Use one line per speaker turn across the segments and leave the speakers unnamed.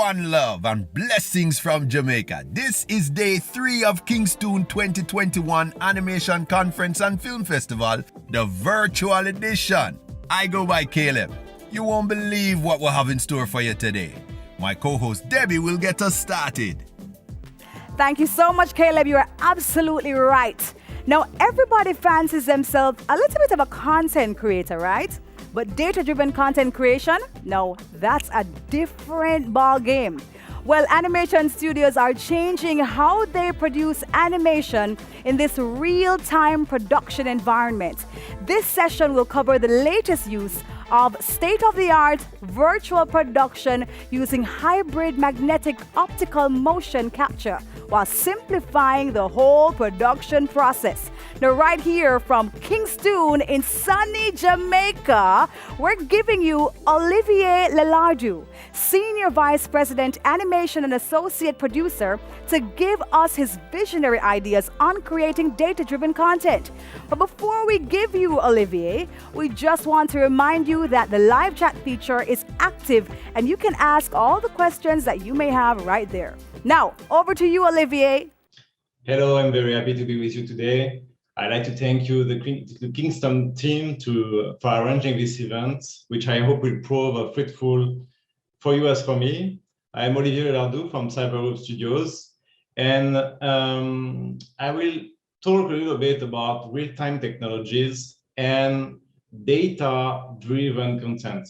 One love and blessings from Jamaica. This is day 3 of KingstOOn 2021 Animation Conference and Film Festival, the virtual edition. I go by Caleb. You won't believe what we have in store for you today. My co-host Debbie will get us started.
Thank you so much, Caleb. You are absolutely right. Now, everybody fancies themselves a little bit of a content creator, right? But data-driven content creation, no, that's a different ball game. Well, animation studios are changing how they produce animation in this real-time production environment. This session will cover the latest use of state-of-the-art virtual production using hybrid magnetic optical motion capture while simplifying the whole production process. Now, right here from KingstOOn in sunny Jamaica, we're giving you Olivier Lelardu, Senior Vice President, Animation and Associate Producer, to give us his visionary ideas on creating data-driven content. But before we give you Olivier, we just want to remind you that the live chat feature is active and you can ask all the questions that you may have right there. Now, over to you, Olivier.
Hello, I'm very happy to be with you today. I'd like to thank you, the KingstOOn team, for arranging this event, which I hope will prove fruitful for you as for me. I'm Olivier Lelardu from Cybergroup Studios, and I will talk a little bit about real-time technologies and data-driven content.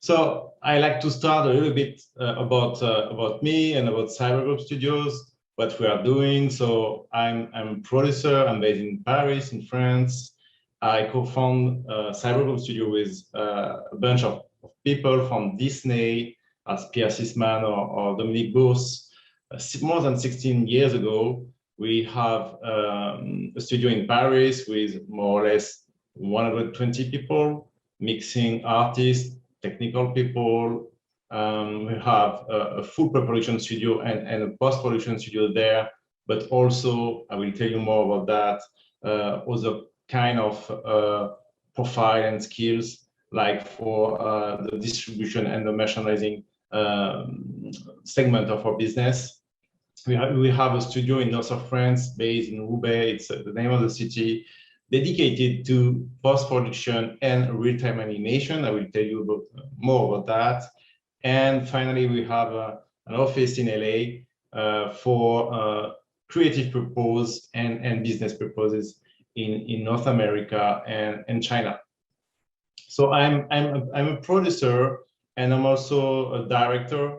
So I like to start a little bit about me and about Cybergroup Studios, what we are doing. So I'm a producer. I'm based in Paris, in France. I co-found Cybergroup Studio with a bunch of people from Disney, as Pierre Sisman or Dominique Bourse. More than 16 years ago, we have a studio in Paris with more or less 120 people, mixing artists, technical people. We have a full pre-production studio and a post-production studio there, but also, I will tell you more about that, other kind of profile and skills, like for the distribution and the merchandising segment of our business. We have a studio in north of France, based in Roubaix, it's the name of the city, dedicated to post-production and real-time animation. I will tell you more about that. And finally, we have an office in LA for creative purpose and business purposes in North America and China. So I'm a producer and I'm also a director.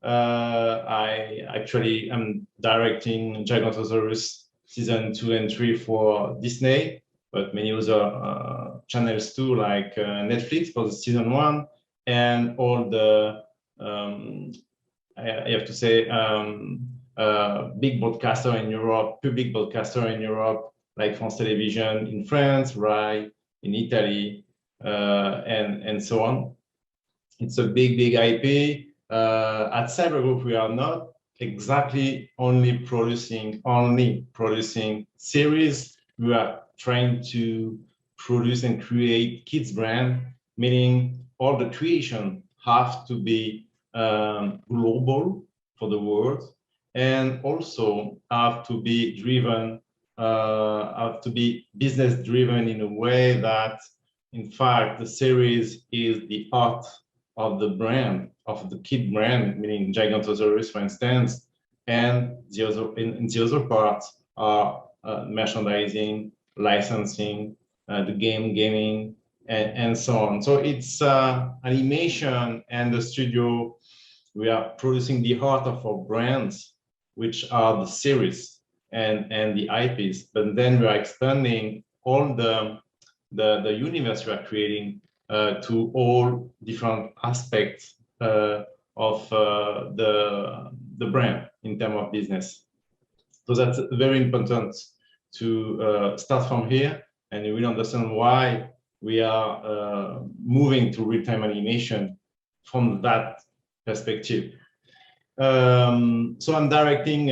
I actually am directing Gigantosaurus season 2 and 3 for Disney, but many other channels too, like Netflix for the season 1, and all the I have to say big broadcaster in Europe, public broadcaster in Europe, like France Television in France, RAI in Italy, and so on. It's a big IP. At Cybergroup, we are not exactly only producing series. We are trying to produce and create kids brand, meaning all the creation have to be global for the world, and also have to be driven, have to be business driven in a way that, in fact, the series is the heart of the brand, of the kid brand, meaning Gigantosaurus, for instance, and the other parts are merchandising, licensing, the gaming, and so on. So it's animation and the studio. We are producing the heart of our brands, which are the series and the IPs. But then we are expanding all the universe we are creating to all different aspects of the brand in terms of business. So that's very important to start from here, and you will understand why we are moving to real-time animation from that perspective. So I'm directing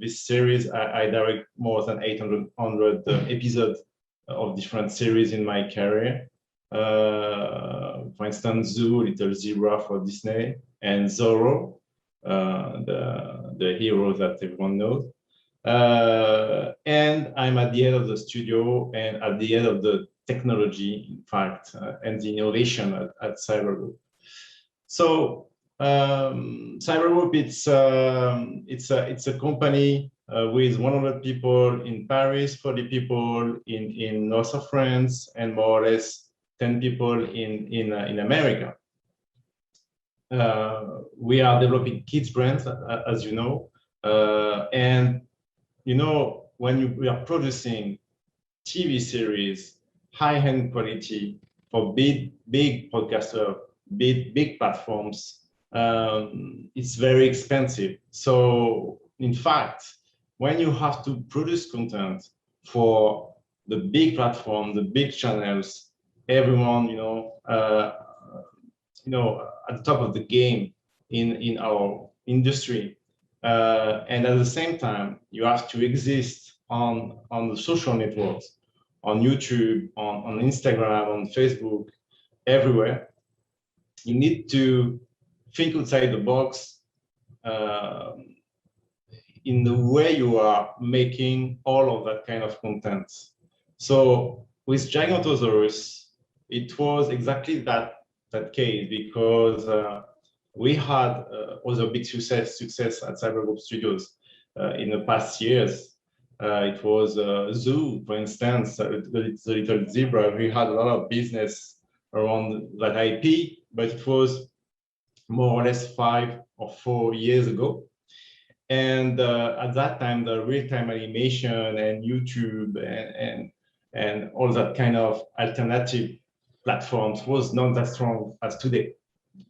this series. I direct more than 800 episodes of different series in my career. For instance, Zoo, Little Zebra for Disney, and Zorro, the hero that everyone knows. And I'm at the head of the studio and at the head of the technology, in fact, and the innovation at Cybergroup. So Cybergroup, it's a company with 100 people in Paris, 40 people in north of France, and more or less 10 people in America. we are developing kids brands, as you know, and when we are producing TV series, high-end quality for big podcasters, big platforms, it's very expensive. So in fact, when you have to produce content for the big platform, the big channels, everyone, at the top of the game in our industry, and at the same time, you have to exist on the social networks, on YouTube, on Instagram, on Facebook, everywhere. You need to think outside the box in the way you are making all of that kind of content. So with Gigantosaurus, it was exactly that case, because we had other big success at Cybergroup Studios in the past years. It was Zoo, for instance, the Little Zebra. We had a lot of business around that IP, but it was more or less 5 or 4 years ago. And at that time, the real-time animation and YouTube and all that kind of alternative platforms was not that strong as today.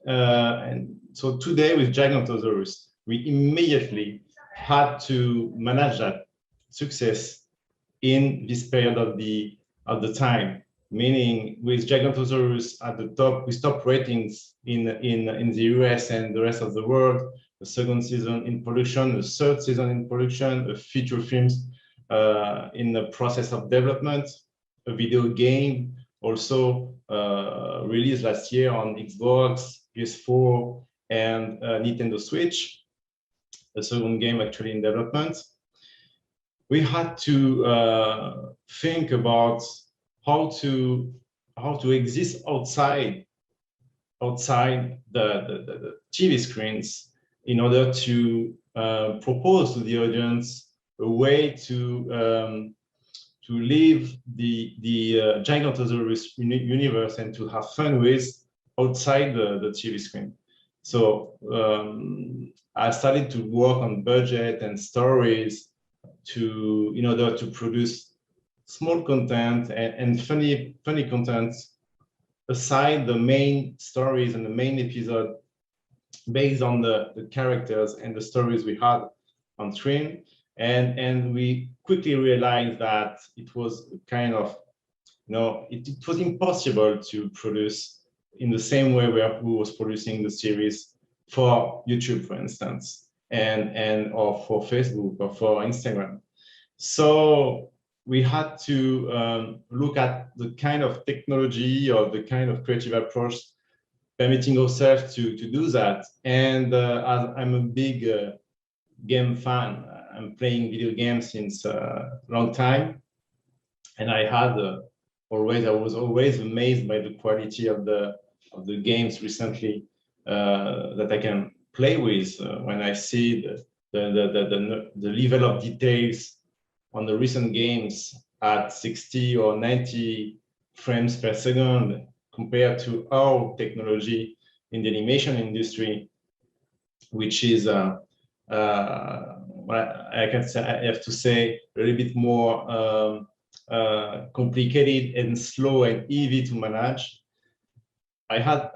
And so today with Gigantosaurus, we immediately had to manage that success in this period of the time. Meaning with Gigantosaurus at the top, with top ratings in the US and the rest of the world, the second season in production, the third season in production, a feature films in the process of development, a video game also released last year on Xbox, PS4, and Nintendo Switch, a second game actually in development. We had to think about how to exist outside the TV screens in order to propose to the audience a way to live the Gigantosaurus universe and to have fun with outside the TV screen. So I started to work on budget and stories in order to produce small content and funny content aside the main stories and the main episode, based on the characters and the stories we had on screen. And we quickly realized that it was kind of, it was impossible to produce in the same way who was producing the series for YouTube, for instance, or for Facebook or for Instagram. So we had to look at the kind of technology or the kind of creative approach permitting ourselves to do that. And as I'm a big game fan, I'm playing video games since a long time, and I was always amazed by the quality of the games recently that I can play with. When I see the level of details on the recent games at 60 or 90 frames per second compared to our technology in the animation industry, which is I have to say a little bit more complicated and slow and easy to manage. I had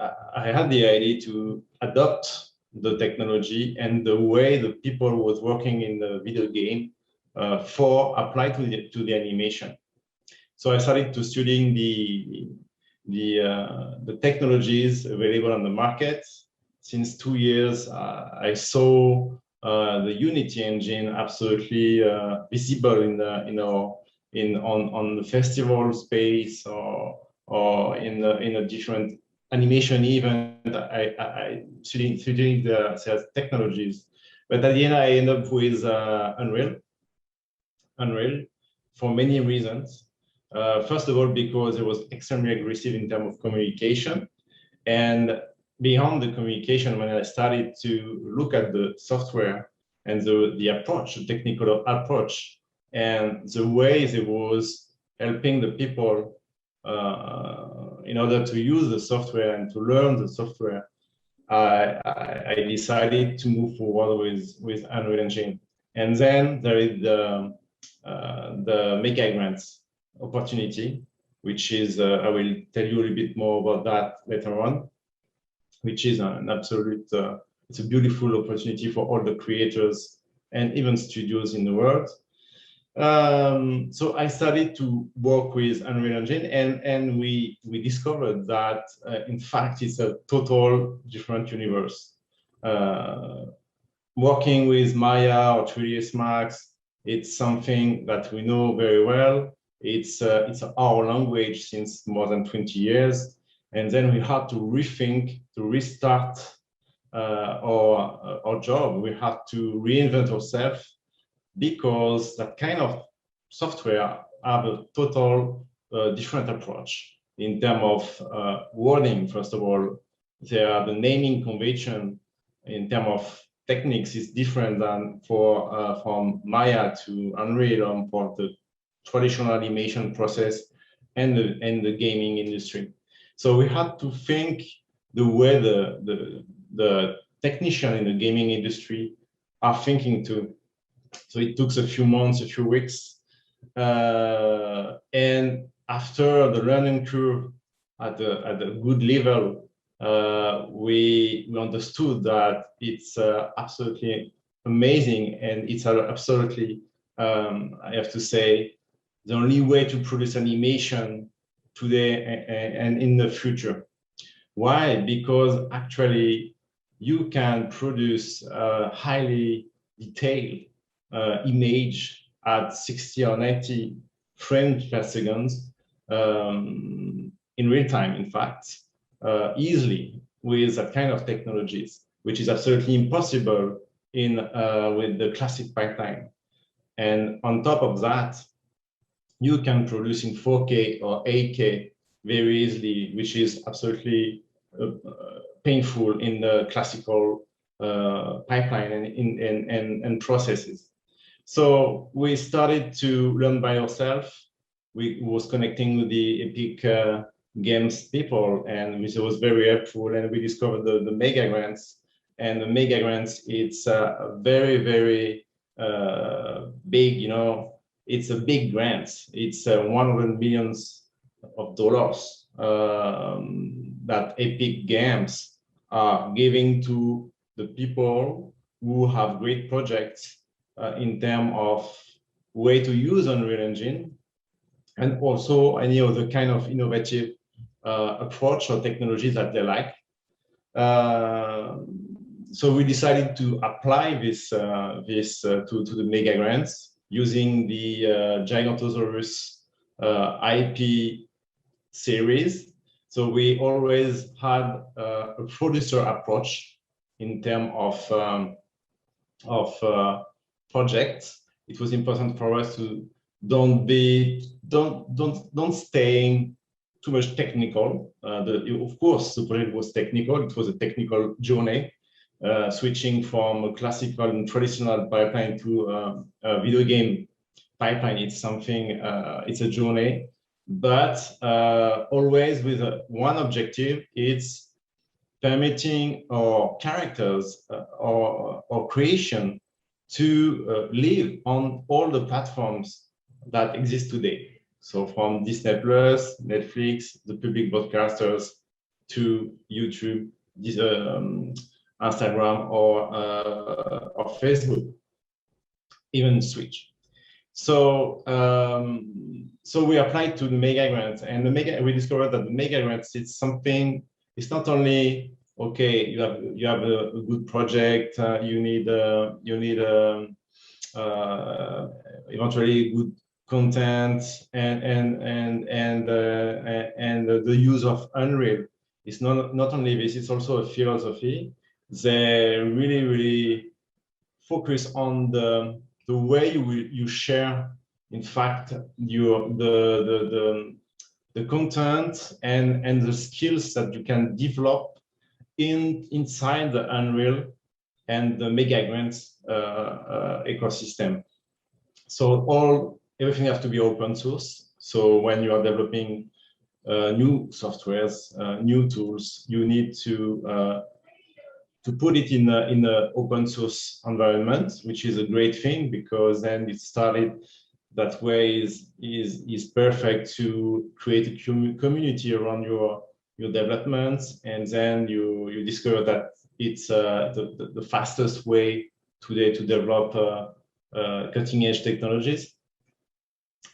the idea to adopt the technology and the way the people was working in the video game applied to the animation. So I started to studying the technologies available on the market. Since 2 years, I saw the Unity engine absolutely visible on the festival space or in a different animation event. I studying the sales technologies, but at the end I end up with Unreal for many reasons. First of all, because it was extremely aggressive in terms of communication, and beyond the communication, when I started to look at the software and the approach, the technical approach, and the ways it was helping the people in order to use the software and to learn the software, I decided to move forward with Unreal Engine. And then there is the Mega Grants opportunity, which is, I will tell you a little bit more about that later on, which is an absolute, it's a beautiful opportunity for all the creators and even studios in the world. So I started to work with Unreal Engine, and we discovered that, in fact, it's a total different universe. Working with Maya or 3ds Max, it's something that we know very well. It's our language since more than 20 years. And then we had to rethink, to restart our job. We had to reinvent ourselves, because that kind of software have a total different approach in terms of wording. First of all, the naming convention in terms of techniques is different than from Maya to Unreal, or for the traditional animation process and the gaming industry. So we had to think the way the technician in the gaming industry are thinking too. So it took a few months, a few weeks. And after the learning curve at a good level, we understood that it's absolutely amazing, and it's absolutely, I have to say, the only way to produce animation today and in the future. Why? Because actually you can produce highly detailed image at 60 or 90 frames per second in real time, in fact, easily with that kind of technologies, which is absolutely impossible in with the classic pipeline. And on top of that, you can produce in 4K or 8K very easily, which is absolutely painful in the classical pipeline and processes. So we started to learn by ourselves. We was connecting with the Epic Games people, and which was very helpful. And we discovered the Mega Grants. And the Mega Grants, it's very, very big. You know, it's a big grant. It's $100 million that Epic Games are giving to the people who have great projects in terms of way to use Unreal Engine, and also any other kind of innovative approach or technology that they like. So we decided to apply this to the Mega Grants using the Gigantosaurus IP series. So we always had a producer approach in terms of projects. It was important for us to don't stay too much technical. Of course, the project was technical. It was a technical journey, switching from a classical and traditional pipeline to a video game pipeline. It's something. It's a journey, but always with one objective. It's permitting our characters or creation to live on all the platforms that exist today. So from Disney Plus, Netflix, the public broadcasters, to YouTube, Instagram, or Facebook, even Switch. So so we applied to the Mega Grants, and we discovered that the Mega Grants, it's something. It's not only okay. You have a good project. You need eventually good content and the use of Unreal. It's not only this. It's also a philosophy. They really focus on the way you share, in fact, the content and the skills that you can develop inside the Unreal and the Mega Grants ecosystem. So everything has to be open source. So when you are developing new softwares, new tools, you need to put it in a open source environment, which is a great thing, because then it started that way is perfect to create a community around your developments, and then you discover that it's the fastest way today to develop cutting edge technologies.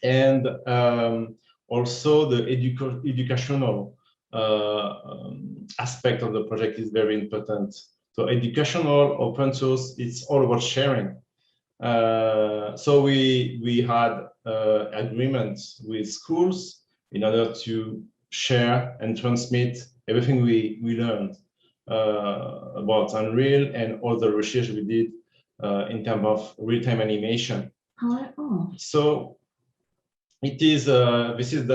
And also the educational aspect of the project is very important. So educational open source, it's all about sharing. So we had agreements with schools in order to share and transmit everything we learned about Unreal and all the research we did in terms of real-time animation.
Oh.
So it is this is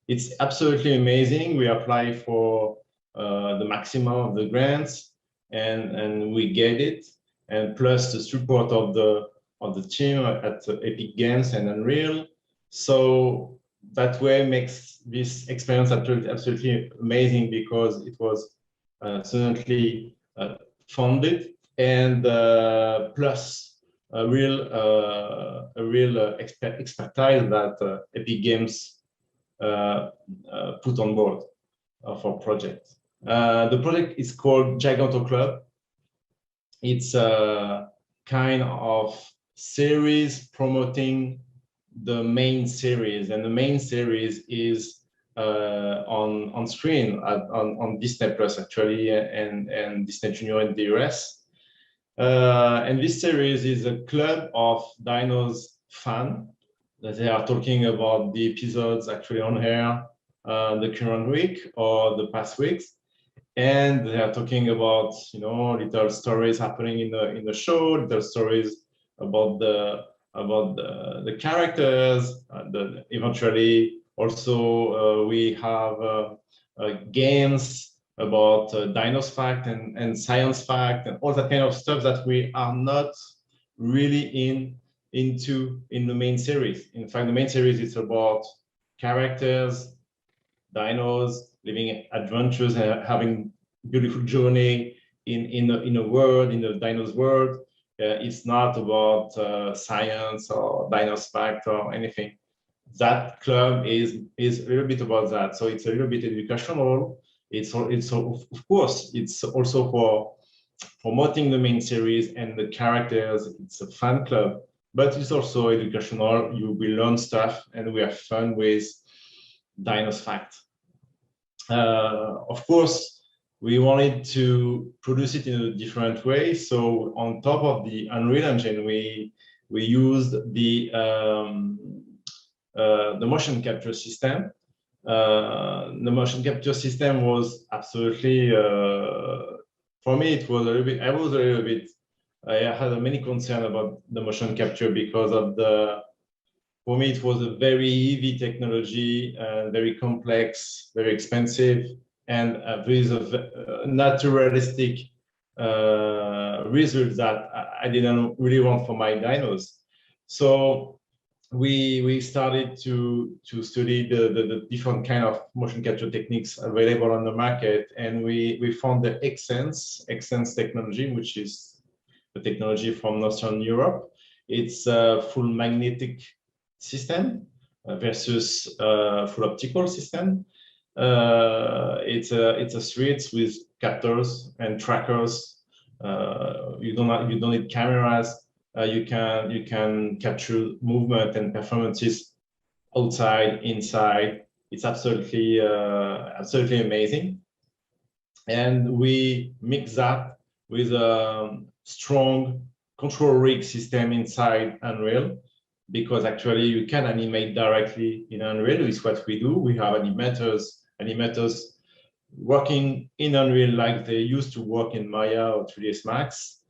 it's absolutely amazing. We apply for the maximum of the grants, and we get it, and plus the support of the team at Epic Games and Unreal. So that way makes this experience absolutely amazing, because it was certainly funded, and plus a real expertise that Epic Games put on board for project. The project is called Giganto Club. It's a kind of series promoting the main series, and the main series is on screen on Disney Plus actually, and Disney Junior in the US. And this series is a club of Dinos fan that they are talking about the episodes actually on air the current week or the past weeks, and they are talking about, you know, little stories happening in the show, little stories about the characters. Eventually also we have games about dinos fact and science fact and all that kind of stuff that we are not really into in the main series. In fact, the main series is about characters, dinos, living adventures and having beautiful journey in a world, in the dinos world. It's not about science or dinos fact or anything. That club is a little bit about that. So it's a little bit educational. It's of course, it's also for promoting the main series and the characters. It's a fan club, but it's also educational. We learn stuff and we have fun with Dinos Fact. Of course, we wanted to produce it in a different way. So on top of the Unreal Engine, we used the motion capture system. The motion capture system was absolutely, for me, it was a little bit, I had many concerns about the motion capture because of for me, it was a very heavy technology, very complex, very expensive, and with a naturalistic result that I didn't really want for my dinos. So we started to study the different kind of motion capture techniques available on the market, and we found the Xsense technology, which is the technology from Northern Europe. It's a full magnetic system versus full optical system. It's a suite with captors and trackers. You don't need cameras. You can capture movement and performances outside, inside. It's absolutely amazing. And we mix that with a strong control rig system inside Unreal, because actually you can animate directly in Unreal. Is what we do. We have animators working in Unreal like they used to work in Maya or 3ds Max.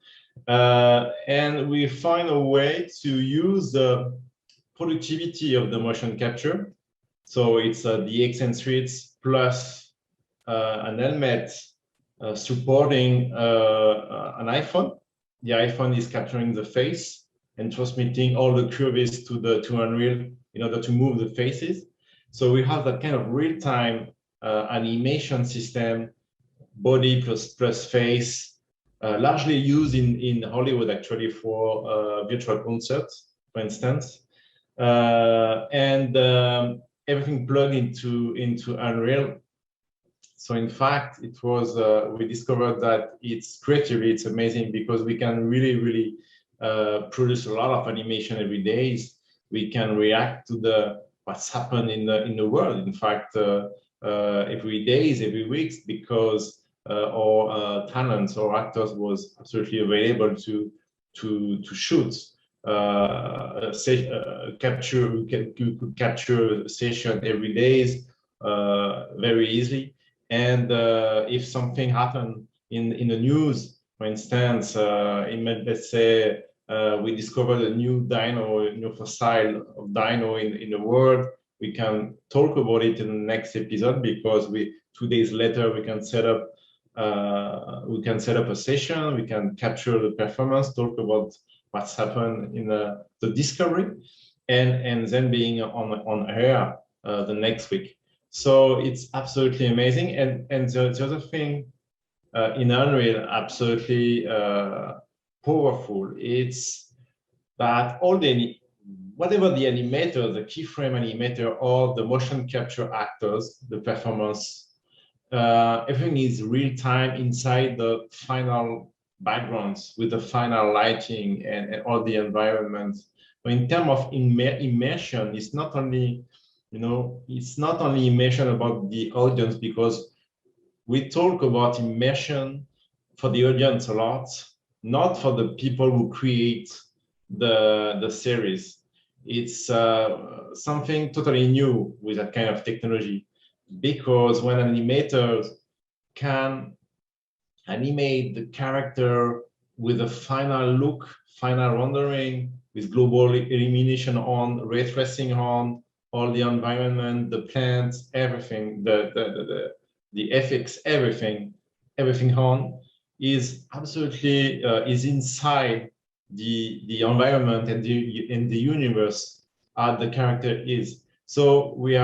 And we find a way to use the productivity of the motion capture. So it's the Xsense suites plus an helmet supporting an iPhone. The iPhone is capturing the face and transmitting all the curves to Unreal in order to move the faces. So we have that kind of real-time animation system, body plus face, largely used in Hollywood actually for virtual concerts, for instance, and everything plugged into Unreal. So in fact, it was we discovered that it's creatively it's amazing because we can really produce a lot of animation every day. We can react to what's happened in the world. In fact, every days, every weeks, because our talents or actors was absolutely available to shoot. You could capture a session every day very easily. And if something happened in the news, for instance, let's say we discovered a new dino, new fossil of dino in the world, we can talk about it in the next episode because 2 days later we can set up a session, we can capture the performance, talk about what's happened in the discovery, and then being on air the next week. So it's absolutely amazing. And the other thing in Unreal, absolutely powerful, it's that whatever the animator, the keyframe animator, or the motion capture actors, the performance, everything is real time inside the final backgrounds with the final lighting and all the environment. But in terms of immersion, it's not only immersion about the audience, because we talk about immersion for the audience a lot, not for the people who create the series. It's something totally new with that kind of technology, because when animators can animate the character with a final look, final rendering, with global illumination on, ray tracing on, all the environment, the plants, everything, the FX, everything on, is absolutely is inside the environment and the universe the character is. So we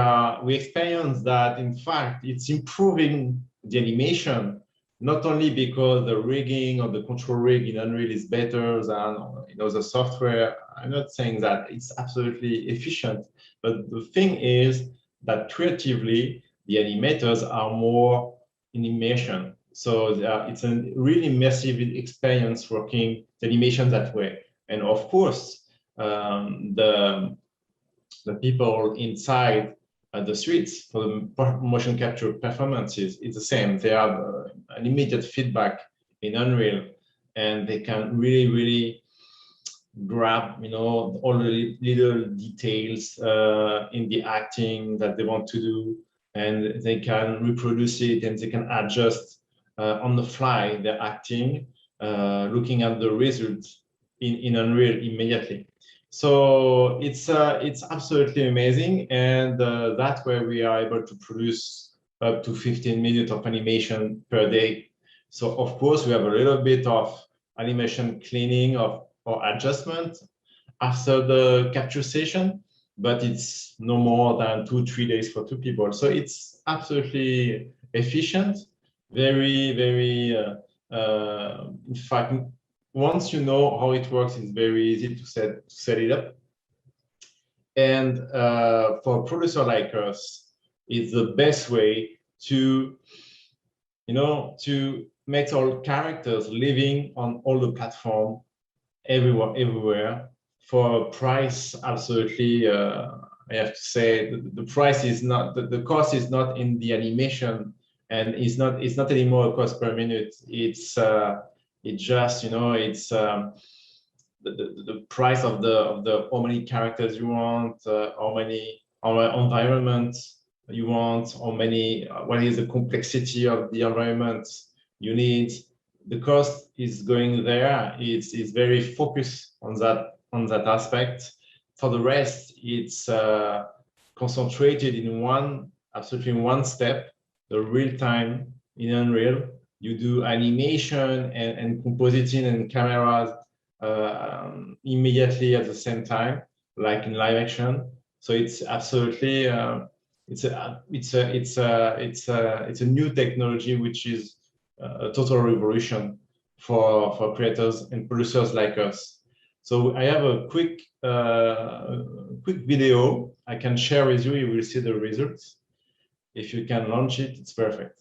experience that, in fact, it's improving the animation, not only because the rigging or the control rig in Unreal is better than the software. I'm not saying that it's absolutely efficient, but the thing is that creatively the animators are more in immersion. So it's a really immersive experience working the animation that way. And of course, the people inside the streets for the motion capture performances, it's the same. They have an immediate feedback in Unreal, and they can really grab all the little details in the acting that they want to do, and they can reproduce it, and they can adjust on the fly their acting, looking at the results in Unreal immediately. So it's absolutely amazing, and that way we are able to produce up to 15 minutes of animation per day. So of course we have a little bit of animation cleaning or adjustment after the capture session, but it's no more than 2-3 days for 2 people. So it's absolutely efficient, very in fact, once you know how it works, it's very easy to set it up. And for a producer like us, it's the best way to make all characters living on all the platform, everywhere, for a price absolutely. I have to say the price is not the cost is not in the animation, and it's not anymore a cost per minute. It's just it's the price of the how many characters you want, how many environments you want, how many, what is the complexity of the environment you need. The cost is going there. It's very focused on that aspect. For the rest, it's concentrated in absolutely one step, the real time in Unreal. You do animation and compositing and cameras immediately at the same time, like in live action. So it's absolutely it's a new technology which is a total revolution for creators and producers like us. So I have a quick video I can share with you. You will see the results. If you can launch it, it's perfect.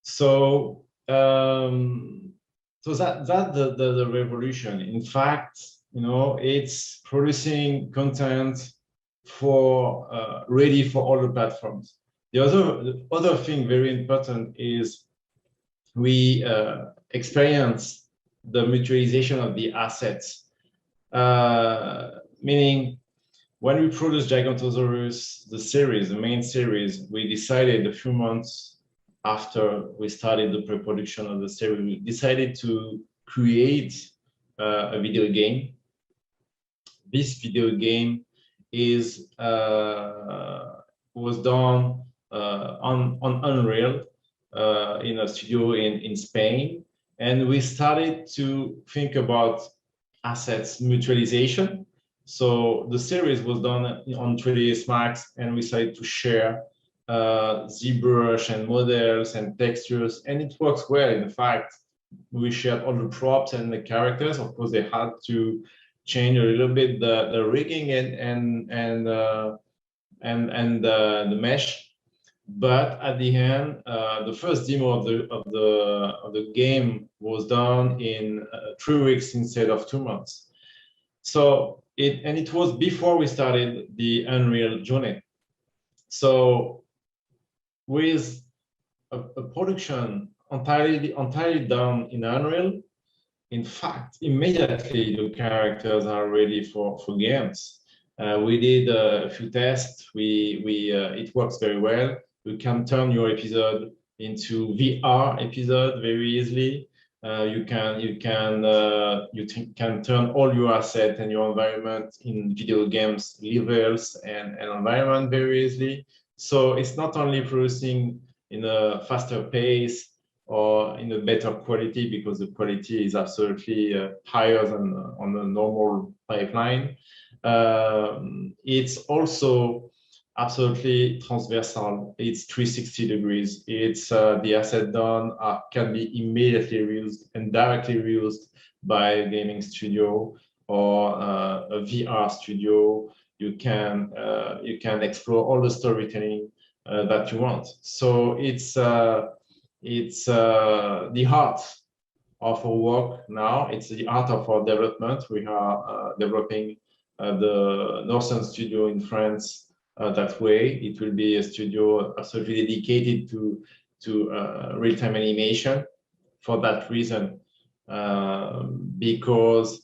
So, so that's the revolution. In fact, you know, it's producing content for ready for all the platforms. The other thing very important is we experience the mutualization of the assets, meaning when we produced Gigantosaurus, the series, the main series, we decided a few months after we started the pre-production of the series, we decided to create a video game. This video game is was done on Unreal in a studio in Spain, and we started to think about assets mutualization. So the series was done on 3ds Max, and we started to share ZBrush and models and textures, and it works well. In fact, we shared all the props and the characters. Of course, they had to change a little bit the rigging and the mesh. But at the end, the first demo of the game was done in 3 weeks instead of 2 months. So it was before we started the Unreal journey. So with a production entirely done in Unreal, in fact, immediately the characters are ready for games. We did a few tests. It works very well. You can turn your episode into VR episode very easily. You can turn all your assets and your environment in video games levels and environment very easily. So it's not only producing in a faster pace or in a better quality, because the quality is absolutely higher than on the normal pipeline. It's also absolutely transversal. It's 360 degrees. It's the asset done can be immediately reused and directly reused by a gaming studio or a VR studio. You can explore all the storytelling that you want. So it's the heart of our work now. It's the art of our development. We are developing the Northern studio in France that way. It will be a studio absolutely dedicated to real-time animation for that reason, because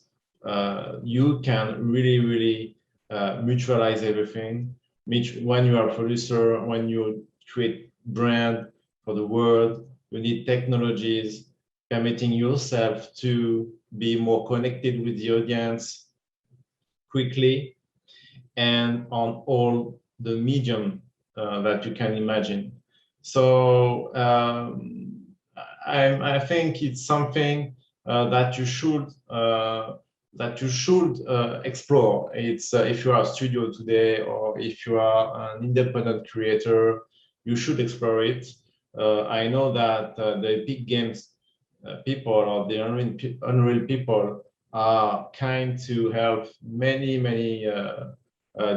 you can really mutualize everything. When you are a producer, when you create brand for the world, you need technologies permitting yourself to be more connected with the audience quickly and on all the medium that you can imagine. So I think it's something that you should explore. It's if you are a studio today or if you are an independent creator, you should explore it. I know that the big games people or the Unreal people are kind to help many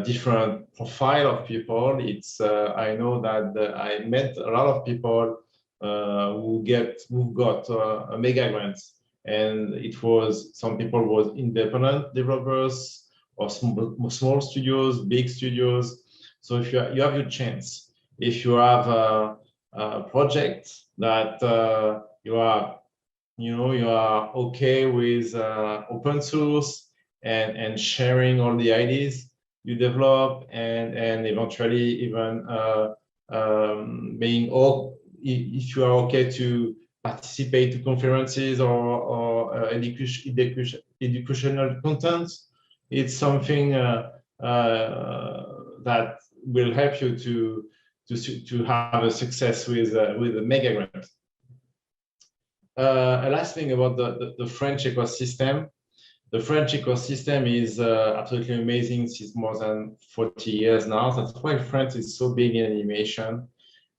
different profile of people. It's I know that I met a lot of people who got a mega grants, and it was some people was independent developers or small studios, big studios. So if you have your chance, if you have a project that you are okay with open source and sharing all the ideas you develop, and eventually even if you are okay to participate to conferences or educational content, it's something that will help you to have a success with the mega grant. A last thing about the French ecosystem. The French ecosystem is absolutely amazing since more than 40 years now. That's why France is so big in animation.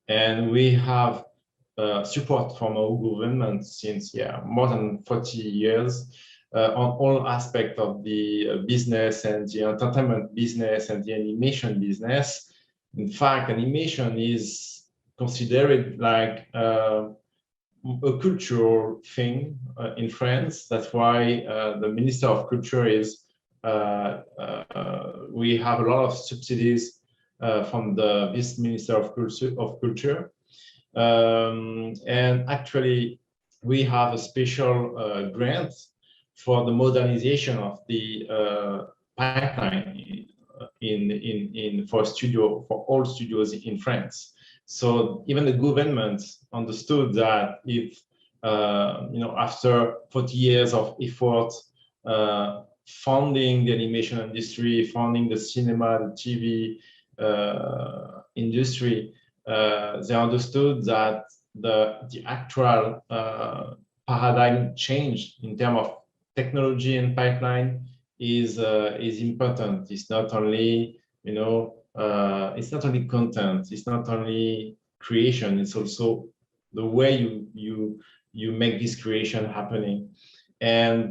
And we have support from our government since more than 40 years on all aspects of the business and the entertainment business and the animation business. In fact, animation is considered like a cultural thing in France. That's why the Minister of Culture is, we have a lot of subsidies from the Vice Minister of Culture. And actually, we have a special grant for the modernization of the pipeline for all studios in France. So even the government understood that if after 40 years of effort funding the animation industry, funding the cinema, the TV industry, they understood that the actual paradigm change in terms of technology and pipeline is important. It's not only it's not only content, it's not only creation, it's also the way you make this creation happening. And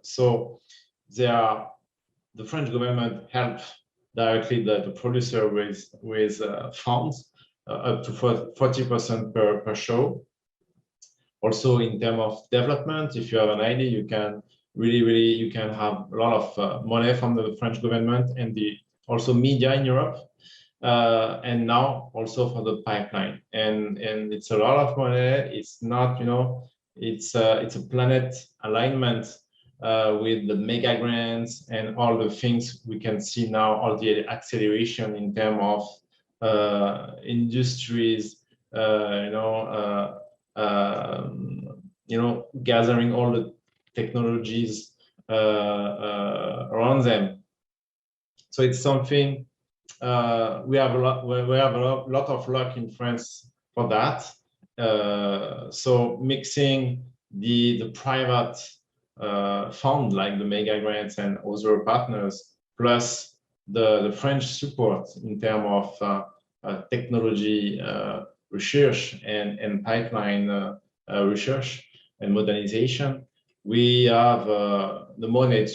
so the French government helped directly the producer with funds up to 40% per show. Also in terms of development, if you have an idea, you can you can have a lot of money from the French government and also media in Europe, and now also for the pipeline. And it's a lot of money. It's not, it's a planet alignment with the mega grants and all the things we can see now, all the acceleration in terms of industries, gathering all the technologies around them. So it's something we have a lot of luck in France for that. So mixing the private fund like the mega grants and other partners, plus the French support in terms of technology research and pipeline research and modernization, we have the money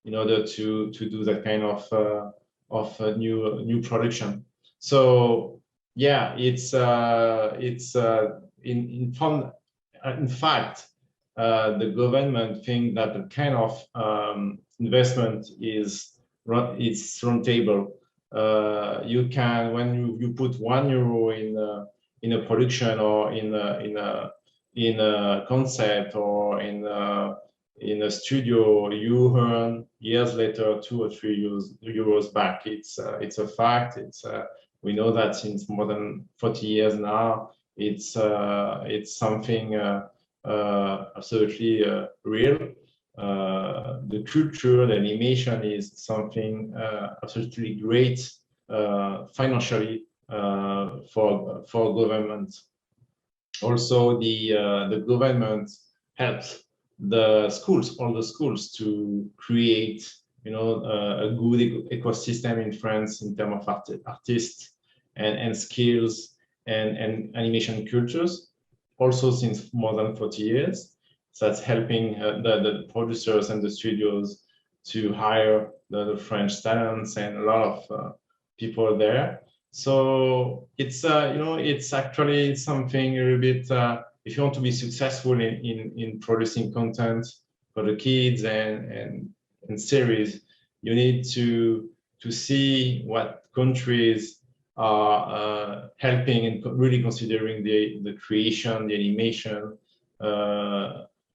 in order to do that kind of new production. So yeah, it's in fact the government think that the kind of investment is round table. You can, when you put €1 in a production or in a concept or in a studio, you earn years later 2 or 3 euros back. It's a fact. We know that since more than 40 years now. It's something absolutely real. The culture, the animation is something absolutely great financially for government. Also, the government helps the schools, all the schools, to create a good ecosystem in France in terms of artists and skills and animation cultures. Also, since more than 40 years, so that's helping the producers and the studios to hire the French talents and a lot of people there. So it's it's actually something a little bit. If you want to be successful in producing content for the kids and series, you need to see what countries are helping and really considering the creation, the animation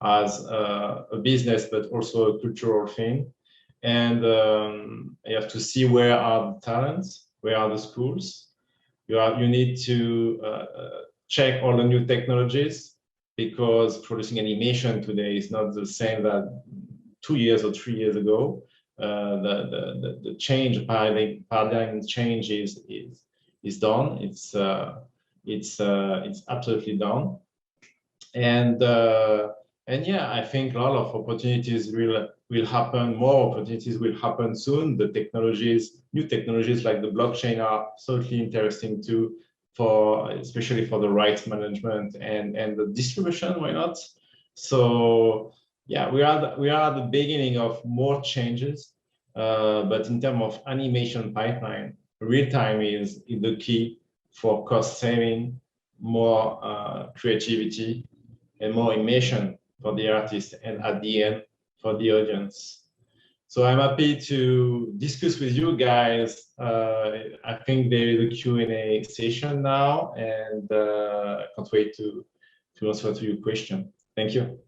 as a business, but also a cultural thing. And you have to see where are the talents, where are the schools. You need to check all the new technologies, because producing animation today is not the same that 2 years or 3 years ago. the change paradigm change is done. It's absolutely done, and yeah, I think a lot of opportunities will happen. More opportunities will happen soon. The new technologies like the blockchain are absolutely interesting too, especially for the rights management and the distribution. Why not? So yeah, we are at the beginning of more changes, but in terms of animation pipeline, real time is the key for cost saving, more creativity, and more immersion for the artist, and at the end for the audience. So I'm happy to discuss with you guys. I think there is a Q&A session now, and I can't wait to answer to your question. Thank you.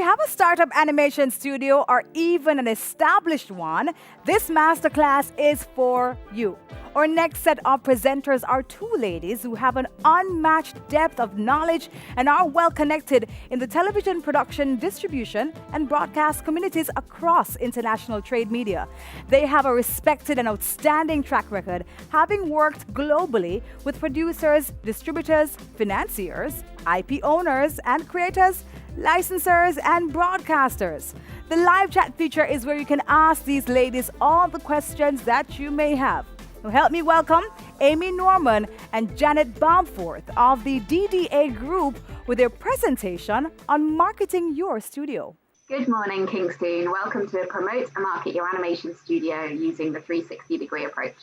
have a startup animation studio or even an established one, this masterclass is for you. Our next set of presenters are two ladies who have an unmatched depth of knowledge and are well connected in the television production, distribution, and broadcast communities across international trade media. They have a respected and outstanding track record, having worked globally with producers, distributors, financiers, IP owners and creators, licensors, and broadcasters. The live chat feature is where you can ask these ladies all the questions that you may have. Now help me welcome Amy Norman and Janet Bamforth of the DDA Group with their presentation on marketing your studio.
Good morning, KingstOOn. Welcome to Promote and Market Your Animation Studio using the 360-degree approach.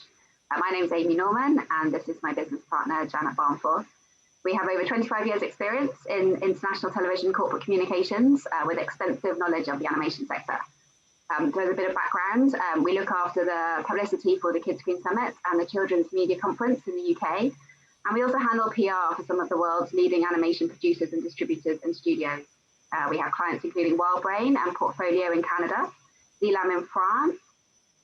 My name is Amy Norman, and this is my business partner, Janet Bamforth. We have over 25 years experience in international television corporate communications with extensive knowledge of the animation sector. There's a bit of background. We look after the publicity for the KidScreen Summit and the Children's Media Conference in the UK. And we also handle PR for some of the world's leading animation producers and distributors and studios. We have clients including WildBrain and Portfolio in Canada, Elam in France,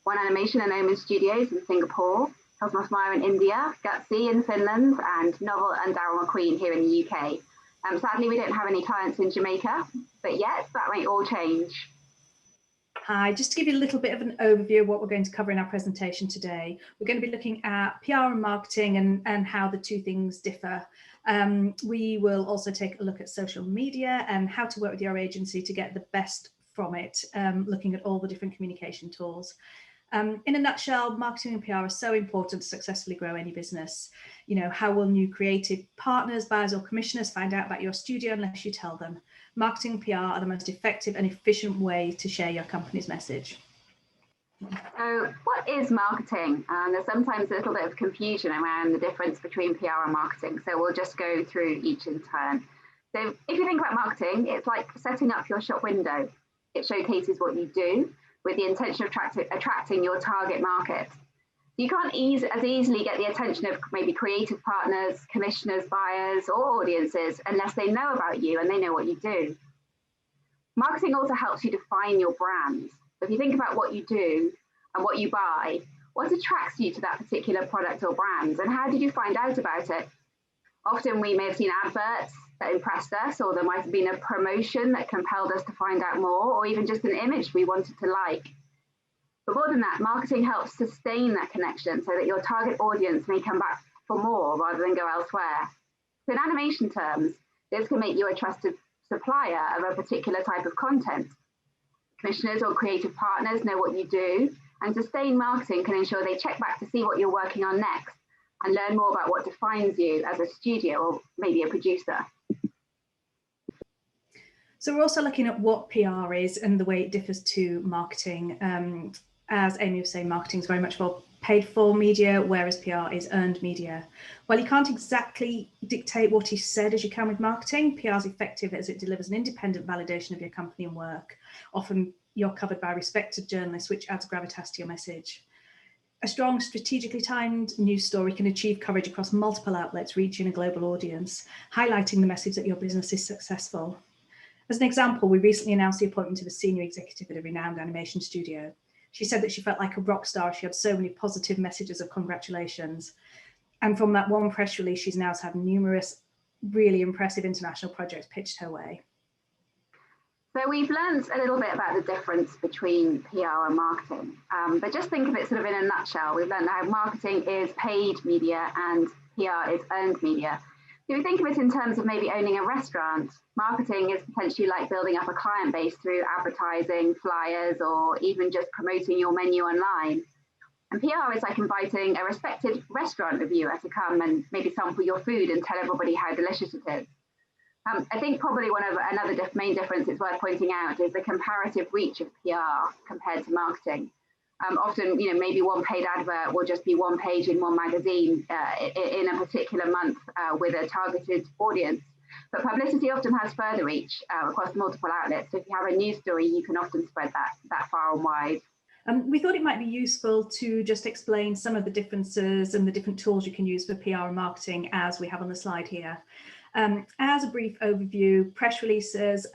One Animation and Omen Studios in Singapore, Cosmos Maya in India, Gutsy in Finland, and Novel and Daryl McQueen here in the UK. Sadly, we don't have any clients in Jamaica, but yes, that might all change.
Hi, just to give you a little bit of an overview of what we're going to cover in our presentation today. We're going to be looking at PR and marketing and how the two things differ. We will also take a look at social media and how to work with your agency to get the best from it, looking at all the different communication tools. In a nutshell, marketing and PR are so important to successfully grow any business. You know, how will new creative partners, buyers or commissioners find out about your studio unless you tell them? Marketing and PR are the most effective and efficient way to share your company's message.
So what is marketing? There's sometimes a little bit of confusion around the difference between PR and marketing. So we'll just go through each in turn. So if you think about marketing, it's like setting up your shop window. It showcases what you do with the intention of attracting your target market. You can't as easily get the attention of maybe creative partners, commissioners, buyers, or audiences unless they know about you and they know what you do. Marketing also helps you define your brand. So if you think about what you do and what you buy, what attracts you to that particular product or brand, and how did you find out about it? Often we may have seen adverts that impressed us, or there might have been a promotion that compelled us to find out more, or even just an image we wanted to like. But more than that, marketing helps sustain that connection so that your target audience may come back for more rather than go elsewhere. So in animation terms, this can make you a trusted supplier of a particular type of content. Commissioners or creative partners know what you do, and sustained marketing can ensure they check back to see what you're working on next and learn more about what defines you as a studio or maybe a producer.
So we're also looking at what PR is and the way it differs to marketing. As Amy was saying, marketing is very much more paid for media, whereas PR is earned media. While you can't exactly dictate what is said as you can with marketing, PR is effective as it delivers an independent validation of your company and work. Often you're covered by respected journalists, which adds gravitas to your message. A strong, strategically timed news story can achieve coverage across multiple outlets, reaching a global audience, highlighting the message that your business is successful. As an example, we recently announced the appointment of a senior executive at a renowned animation studio. She said that she felt like a rock star. She had so many positive messages of congratulations. And from that one press release, she's now had numerous really impressive international projects pitched her way.
So we've learned a little bit about the difference between PR and marketing, but just think of it sort of in a nutshell. We've learned how marketing is paid media and PR is earned media. If you think of it in terms of maybe owning a restaurant, marketing is potentially like building up a client base through advertising, flyers, or even just promoting your menu online. And PR is like inviting a respected restaurant reviewer to come and maybe sample your food and tell everybody how delicious it is. I think probably another main difference it's worth pointing out is the comparative reach of PR compared to marketing. Often, maybe one paid advert will just be one page in one magazine in a particular month with a targeted audience. But publicity often has further reach across multiple outlets. So if you have a news story, you can often spread that far and wide.
We thought it might be useful to just explain some of the differences and the different tools you can use for PR and marketing as we have on the slide here. As a brief overview, press releases,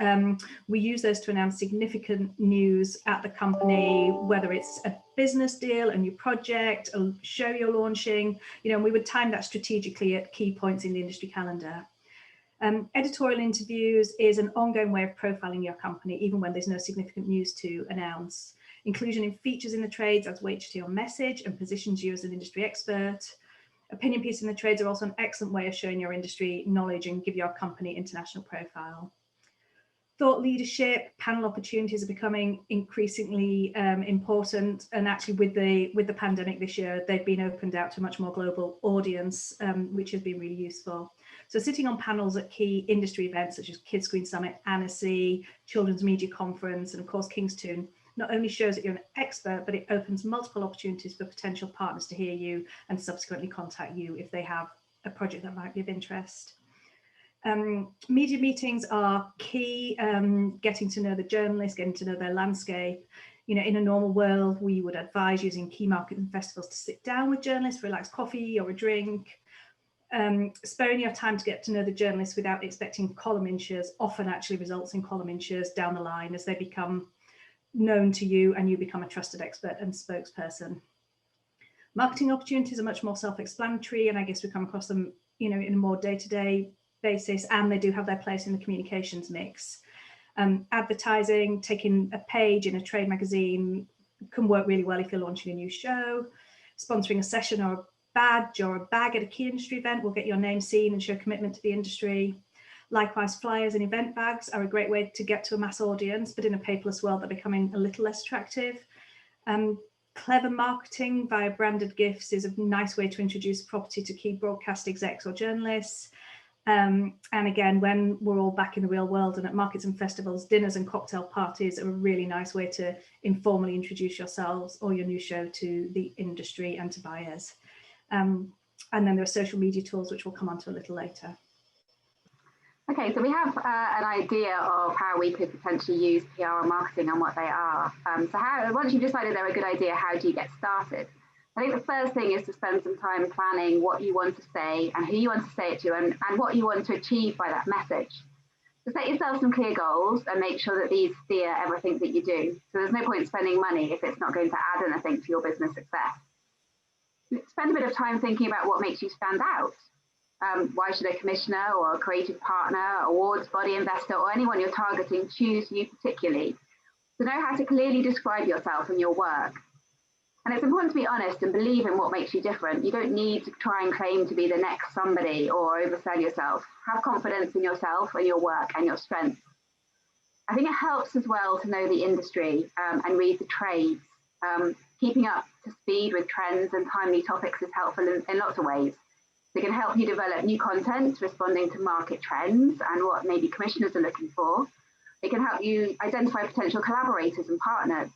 we use those to announce significant news at the company, whether it's a business deal, a new project, a show you're launching, and we would time that strategically at key points in the industry calendar. Editorial interviews is an ongoing way of profiling your company, even when there's no significant news to announce. Inclusion in features in the trades adds weight to your message and positions you as an industry expert. Opinion pieces in the trades are also an excellent way of showing your industry knowledge and give your company international profile. Thought leadership, panel opportunities are becoming increasingly important, and actually with the pandemic this year, they've been opened out to a much more global audience, which has been really useful. So sitting on panels at key industry events such as KingstOOn Summit, Annecy, Children's Media Conference, and of course KingstOOn, not only shows that you're an expert, but it opens multiple opportunities for potential partners to hear you and subsequently contact you if they have a project that might be of interest. Media meetings are key, getting to know the journalists, getting to know their landscape. In a normal world, we would advise using key marketing festivals to sit down with journalists for a relaxed coffee or a drink. Sparing your time to get to know the journalists without expecting column inches often actually results in column inches down the line as they become known to you and you become a trusted expert and spokesperson. Marketing opportunities are much more self-explanatory, and I guess we come across them, in a more day-to-day basis, and they do have their place in the communications mix. Advertising, taking a page in a trade magazine can work really well if you're launching a new show. Sponsoring a session or a badge or a bag at a key industry event will get your name seen and show commitment to the industry. Likewise, flyers and event bags are a great way to get to a mass audience, but in a paperless world, they're becoming a little less attractive. Clever marketing via branded gifts is a nice way to introduce property to key broadcast execs or journalists. And again, when we're all back in the real world and at markets and festivals, dinners and cocktail parties are a really nice way to informally introduce yourselves or your new show to the industry and to buyers. And then there are social media tools, which we'll come on to a little later.
Okay, so we have an idea of how we could potentially use PR and marketing and what they are. Once you've decided they're a good idea, how do you get started? I think the first thing is to spend some time planning what you want to say and who you want to say it to and what you want to achieve by that message. So set yourself some clear goals and make sure that these steer everything that you do. So there's no point spending money if it's not going to add anything to your business success. Spend a bit of time thinking about what makes you stand out. Why should a commissioner or a creative partner, awards body, investor, or anyone you're targeting choose you particularly? To know how to clearly describe yourself and your work. And it's important to be honest and believe in what makes you different. You don't need to try and claim to be the next somebody or oversell yourself. Have confidence in yourself and your work and your strengths. I think it helps as well to know the industry and read the trades. Keeping up to speed with trends and timely topics is helpful in lots of ways. They can help you develop new content responding to market trends and what maybe commissioners are looking for. It can help you identify potential collaborators and partners.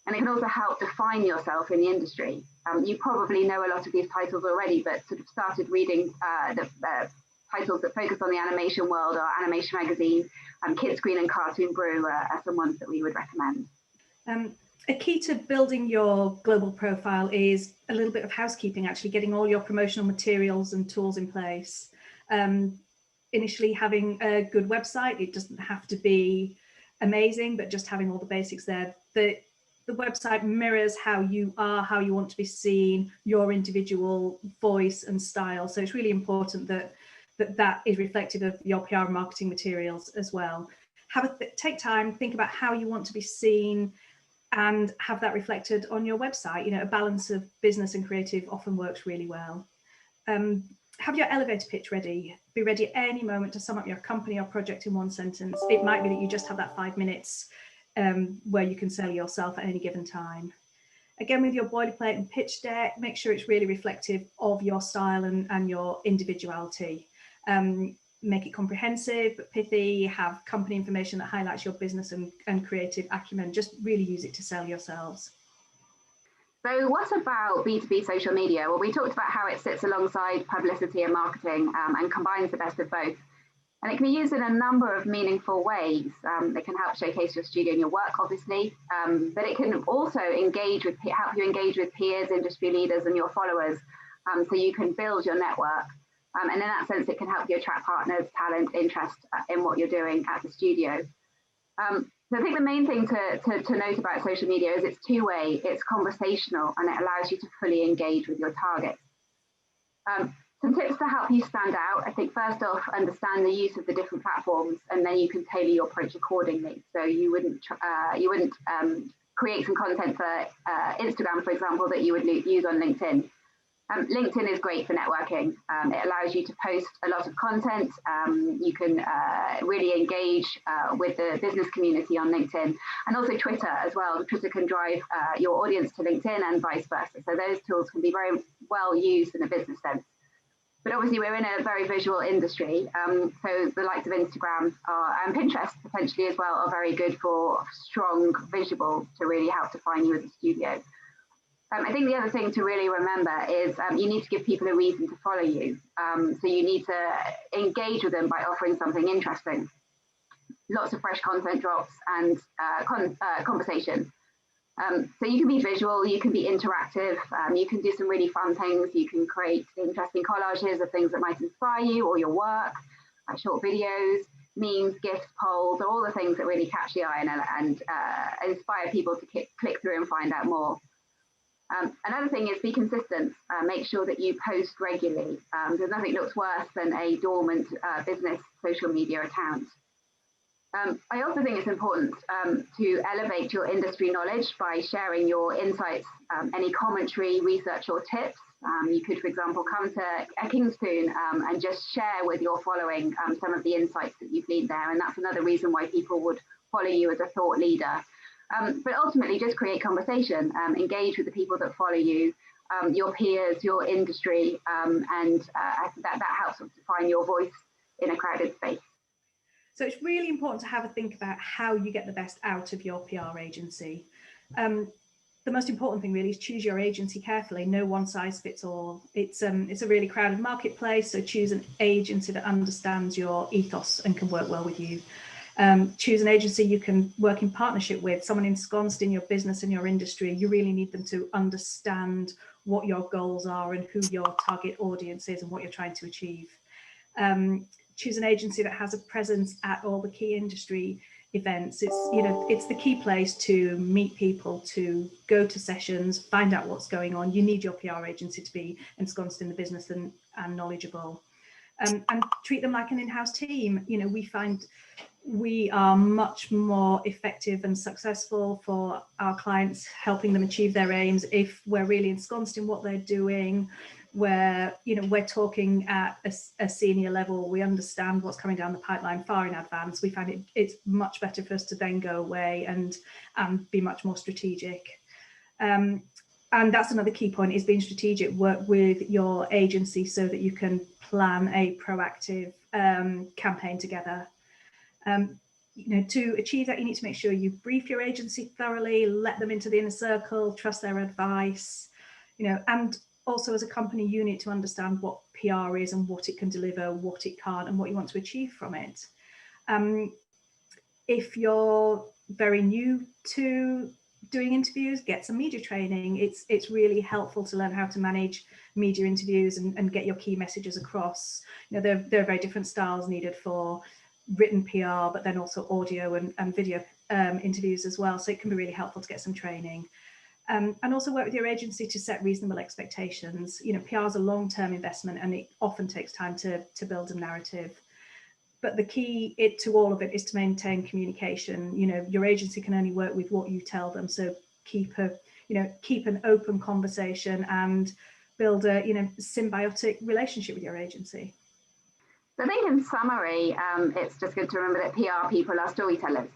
And it can also help define yourself in the industry. You probably know a lot of these titles already, but sort of started reading the titles that focus on the animation world or Animation Magazine, KidScreen and Cartoon Brew are some ones that we would recommend.
A key to building your global profile is a little bit of housekeeping, actually getting all your promotional materials and tools in place. Initially having a good website, it doesn't have to be amazing, but just having all the basics there. The website mirrors how you are, how you want to be seen, your individual voice and style. So it's really important that is reflective of your PR and marketing materials as well. Take time, think about how you want to be seen and have that reflected on your website. A balance of business and creative often works really well. Have your elevator pitch ready. Be ready at any moment to sum up your company or project in one sentence. It might be that you just have that 5 minutes where you can sell yourself at any given time. Again, with your boilerplate and pitch deck, make sure it's really reflective of your style and your individuality. Make it comprehensive but pithy, have company information that highlights your business and creative acumen. Just really use it to sell yourselves.
So what about B2B social media? Well, we talked about how it sits alongside publicity and marketing and combines the best of both. And it can be used in a number of meaningful ways. It can help showcase your studio and your work, obviously, but it can also help you engage with peers, industry leaders, and your followers, so you can build your network. And in that sense, it can help you attract partners, talent, interest in what you're doing at the studio. So I think the main thing to note about social media is it's two-way, it's conversational, and it allows you to fully engage with your targets. Some tips to help you stand out. I think first off, understand the use of the different platforms, and then you can tailor your approach accordingly. So you wouldn't create some content for Instagram, for example, that you would use on LinkedIn. LinkedIn is great for networking. It allows you to post a lot of content. You can really engage with the business community on LinkedIn, and also Twitter as well. Twitter can drive your audience to LinkedIn and vice versa. So those tools can be very well used in a business sense. But obviously we're in a very visual industry. So the likes of Instagram and Pinterest potentially as well are very good for strong visual to really help define you as a studio. I think the other thing to really remember is you need to give people a reason to follow you. So you need to engage with them by offering something interesting. Lots of fresh content drops and conversation. So you can be visual, you can be interactive, you can do some really fun things. You can create interesting collages of things that might inspire you or your work, short videos, memes, GIFs, polls, all the things that really catch the eye and inspire people to click through and find out more. Another thing is be consistent. Make sure that you post regularly. There's nothing looks worse than a dormant business social media account. I also think it's important to elevate your industry knowledge by sharing your insights, any commentary, research or tips. You could, for example, come to a KingstOOn and just share with your following some of the insights that you've gleaned there. And that's another reason why people would follow you as a thought leader. But ultimately, just create conversation, engage with the people that follow you, your peers, your industry, and that helps define your voice in a crowded space.
So it's really important to have a think about how you get the best out of your PR agency. The most important thing really is choose your agency carefully. No one size fits all. It's a really crowded marketplace, so choose an agency that understands your ethos and can work well with you. Choose an agency you can work in partnership with, someone ensconced in your business and your industry. You really need them to understand what your goals are and who your target audience is and what you're trying to achieve. Choose an agency that has a presence at all the key industry events. It's the key place to meet people, to go to sessions, find out what's going on. You need your PR agency to be ensconced in the business and knowledgeable. And treat them like an in-house team. We find we are much more effective and successful for our clients, helping them achieve their aims if we're really ensconced in what they're doing, where we're talking at a senior level. We understand what's coming down the pipeline far in advance. We find it's much better for us to then go away and be much more strategic. And that's another key point, is being strategic. Work with your agency so that you can plan a proactive campaign together. To achieve that, you need to make sure you brief your agency thoroughly, let them into the inner circle, trust their advice, and also as a company, you need to understand what PR is and what it can deliver, what it can't, and what you want to achieve from it. If you're very new to doing interviews, get some media training. It's really helpful to learn how to manage media interviews and get your key messages across. There are very different styles needed for written PR, but then also audio and video interviews as well. So it can be really helpful to get some training. And also work with your agency to set reasonable expectations. PR is a long-term investment and it often takes time to build a narrative. But the key to all of it is to maintain communication. Your agency can only work with what you tell them. So keep an open conversation and build a symbiotic relationship with your agency.
So I think in summary, it's just good to remember that PR people are storytellers.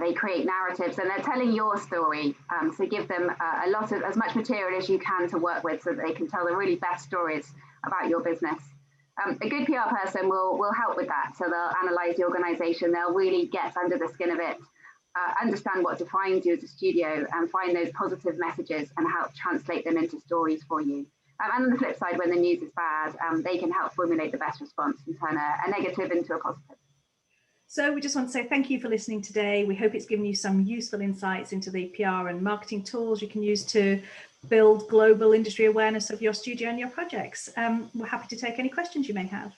They create narratives and they're telling your story. So give them as much material as you can to work with so that they can tell the really best stories about your business. A good PR person will help with that. So they'll analyze the organization, they'll really get under the skin of it, understand what defines you as a studio and find those positive messages and help translate them into stories for you. And on the flip side, when the news is bad, they can help formulate the best response and turn a negative into a positive.
So we just want to say thank you for listening today. We hope it's given you some useful insights into the PR and marketing tools you can use to build global industry awareness of your studio and your projects. We're happy to take any questions you may have.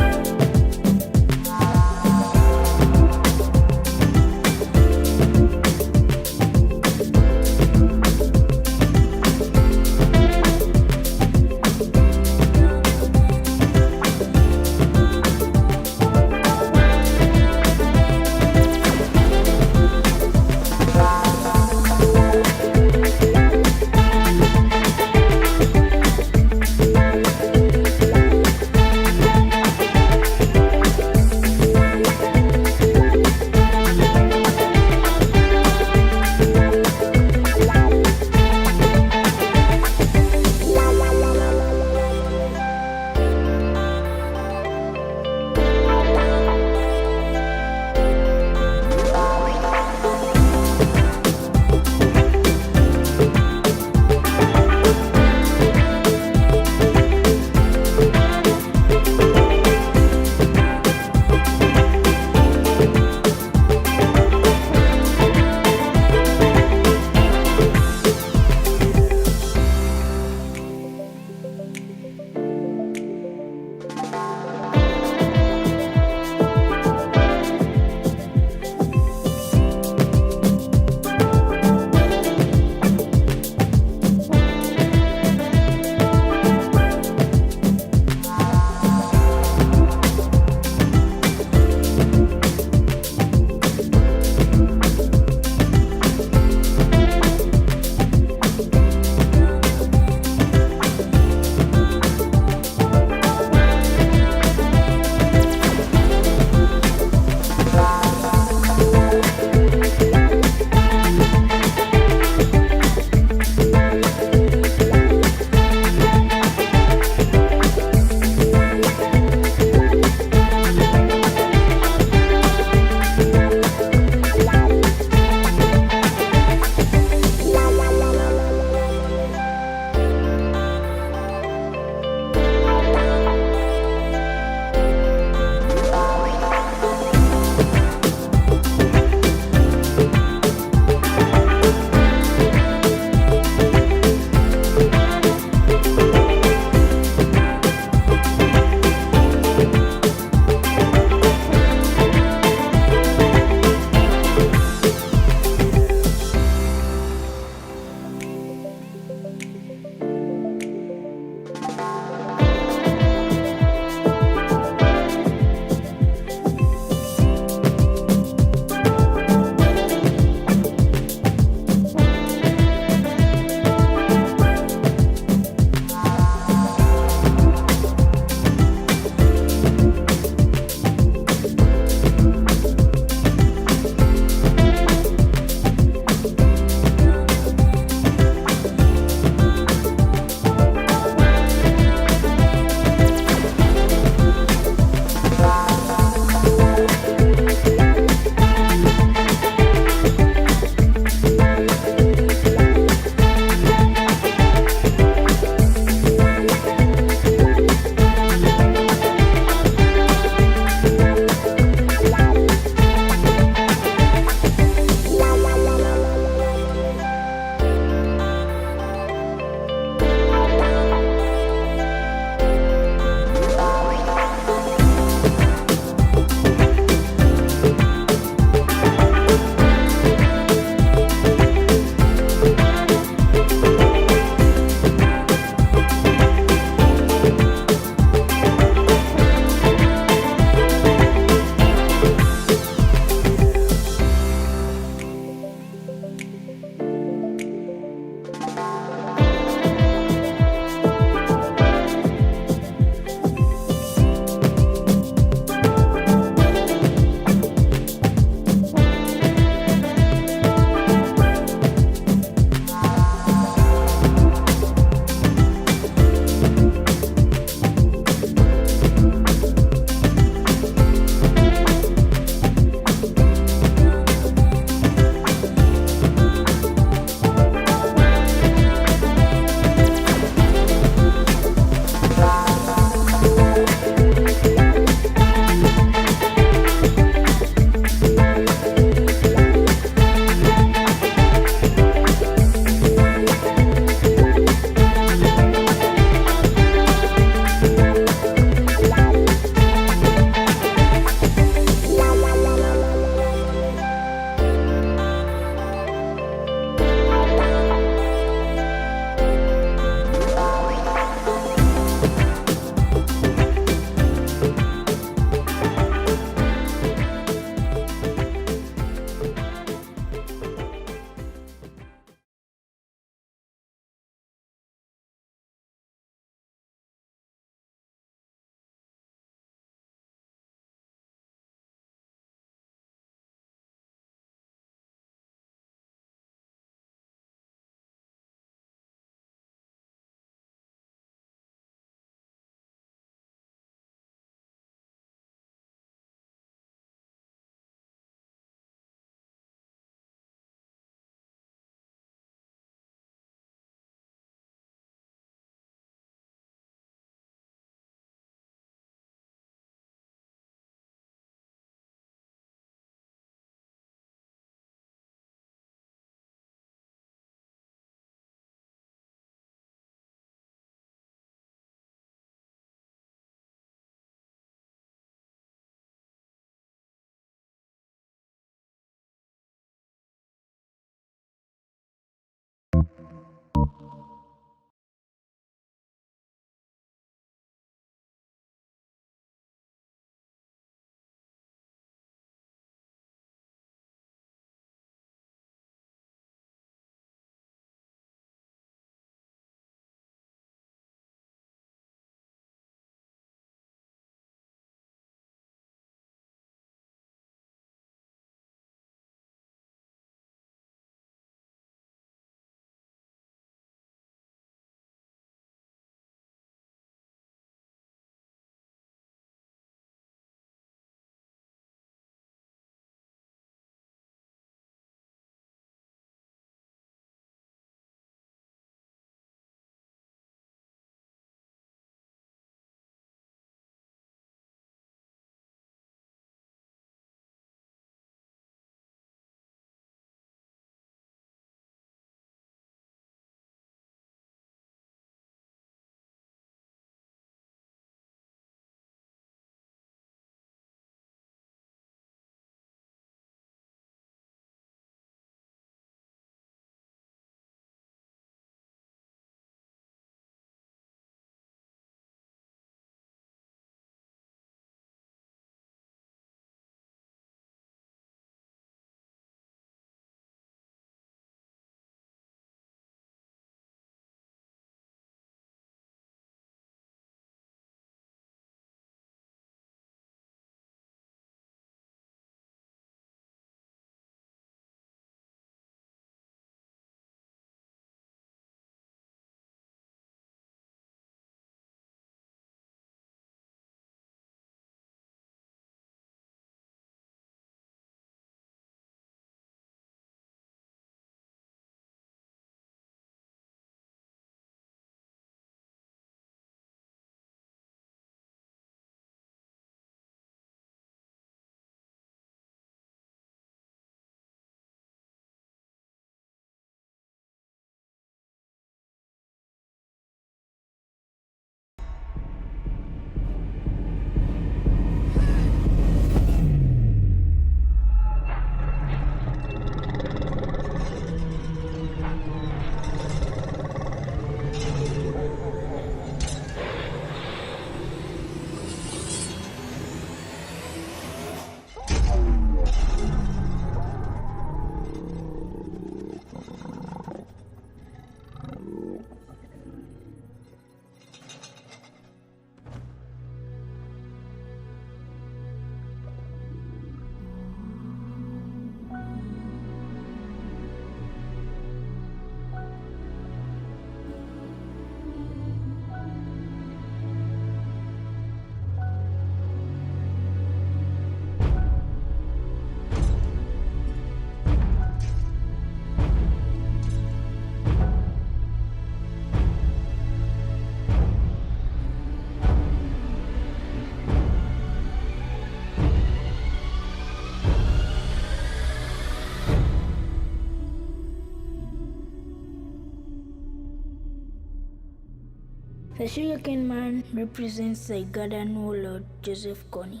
sugarcane man represents the Ugandan warlord Joseph Kony,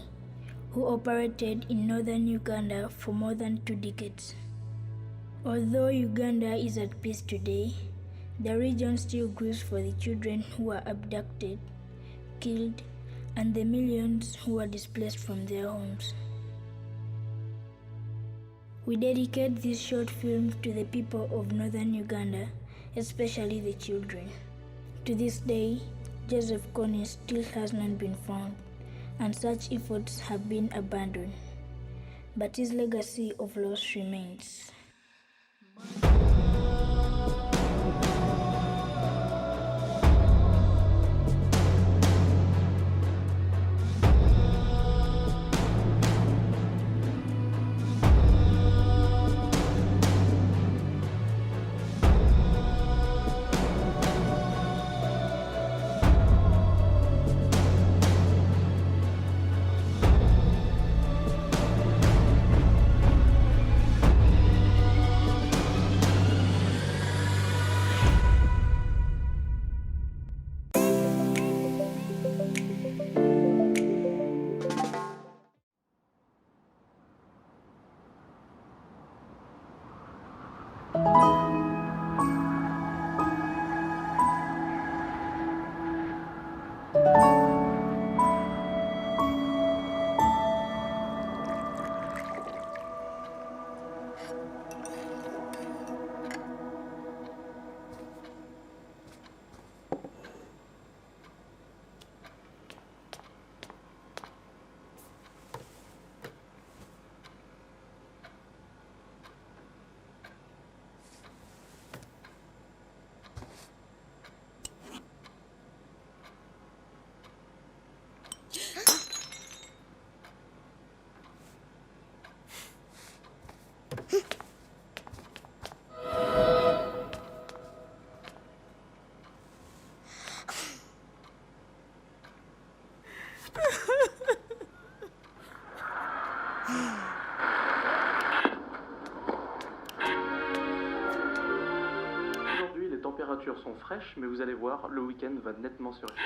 who operated in northern Uganda for more than 2 decades. Although Uganda is at peace today, the region still grieves for the children who were abducted, killed, and the millions who were displaced from their homes. We dedicate this short film to the people of northern Uganda, especially the children. To this day, Joseph Kony still has not been found, and such efforts have been abandoned. But his legacy of loss remains.
Aujourd'hui, les températures sont fraîches, mais vous allez voir, le week-end va nettement se réchauffer.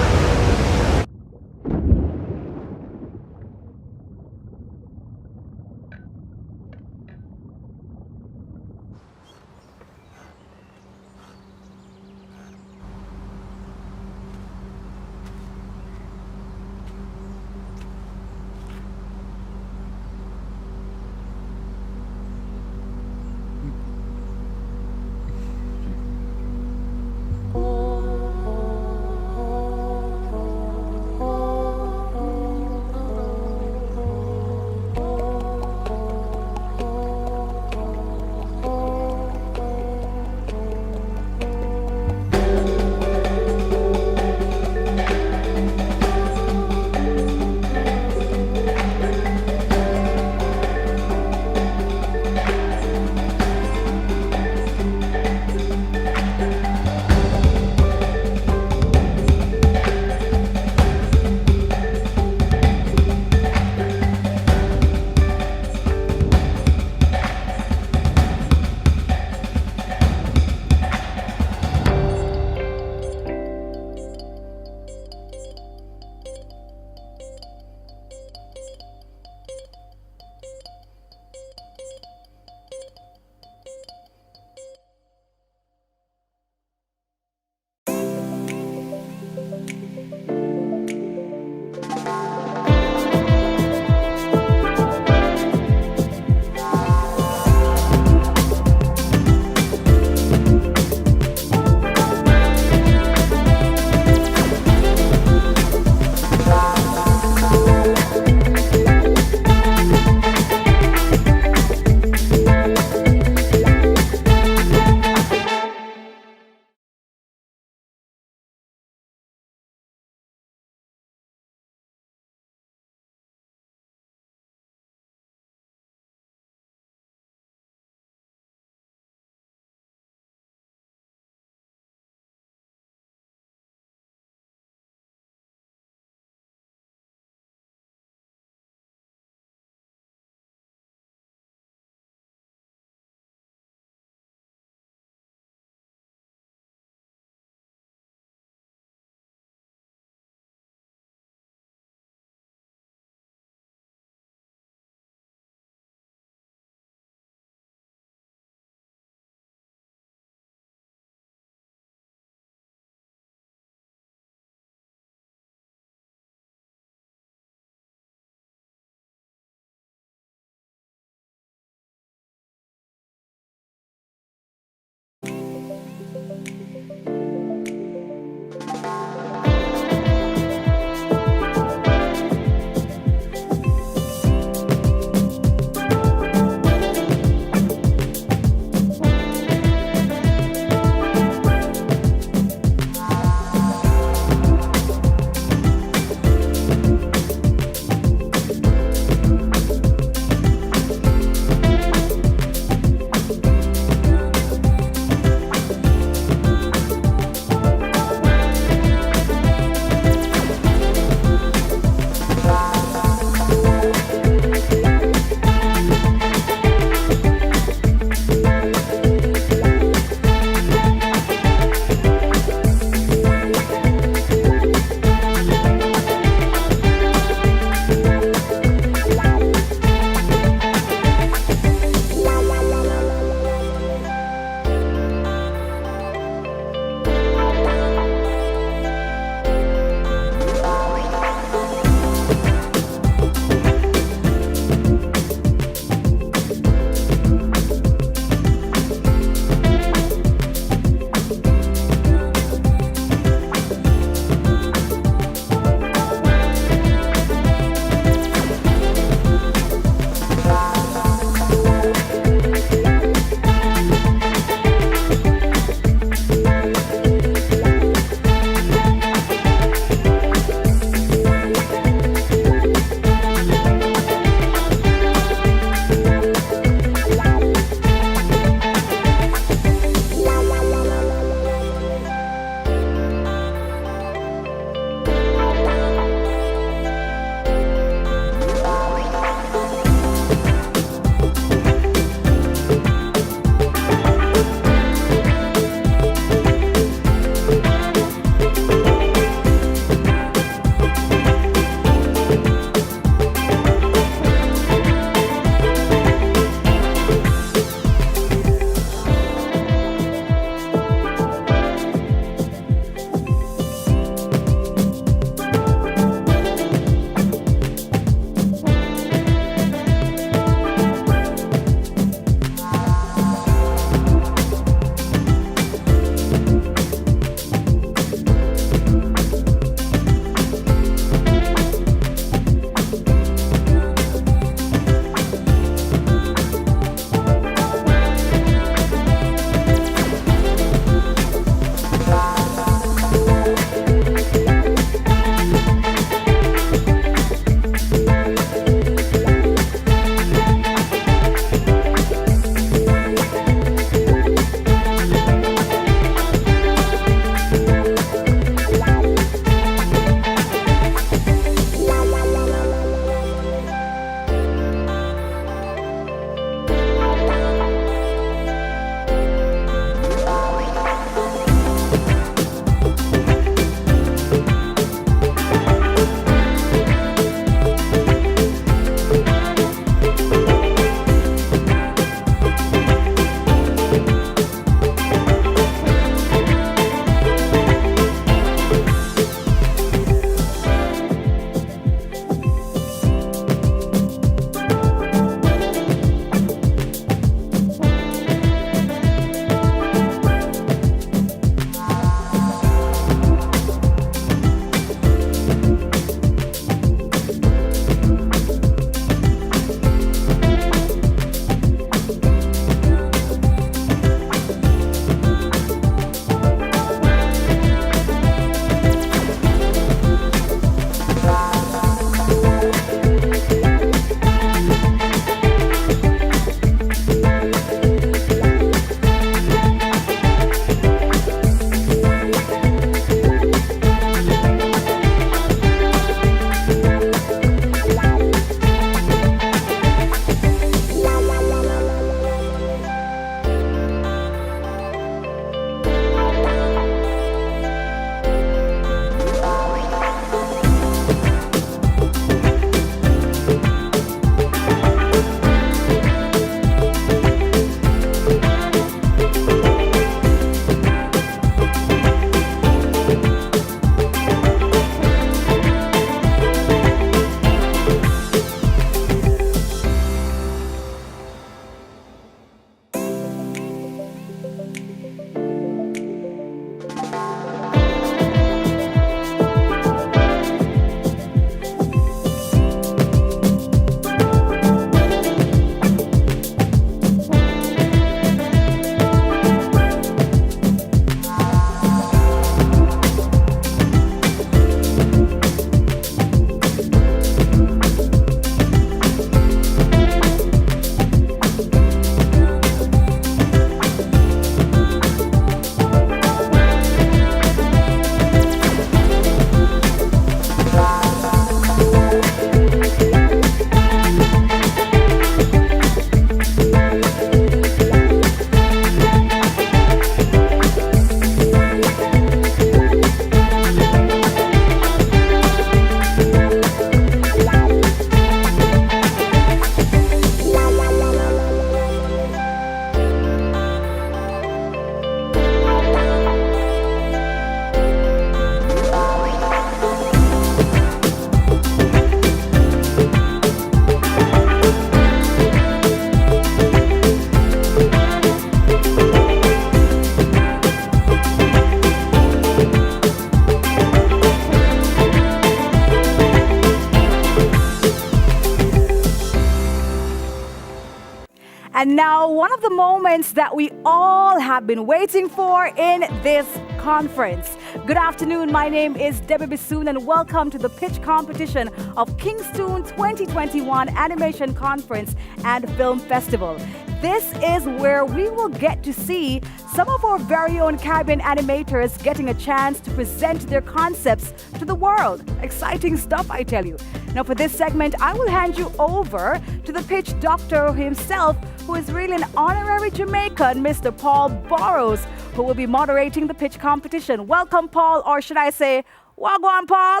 And now, one of the moments that we all have been waiting for in this conference. Good afternoon, my name is Debbie Bissoon and welcome to the pitch competition of KingstOOn 2021 Animation Conference and Film Festival. This is where we will get to see some of our very own Caribbean animators getting a chance to present their concepts to the world. Exciting stuff, I tell you. Now for this segment, I will hand you over to the pitch doctor himself, who is really an honorary Jamaican, Mr. Paul Burrows, who will be moderating the pitch competition. Welcome, Paul, or should I say, wagwan, Paul?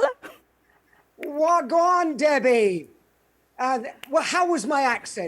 Wagwan, Debbie. Well, how was my accent?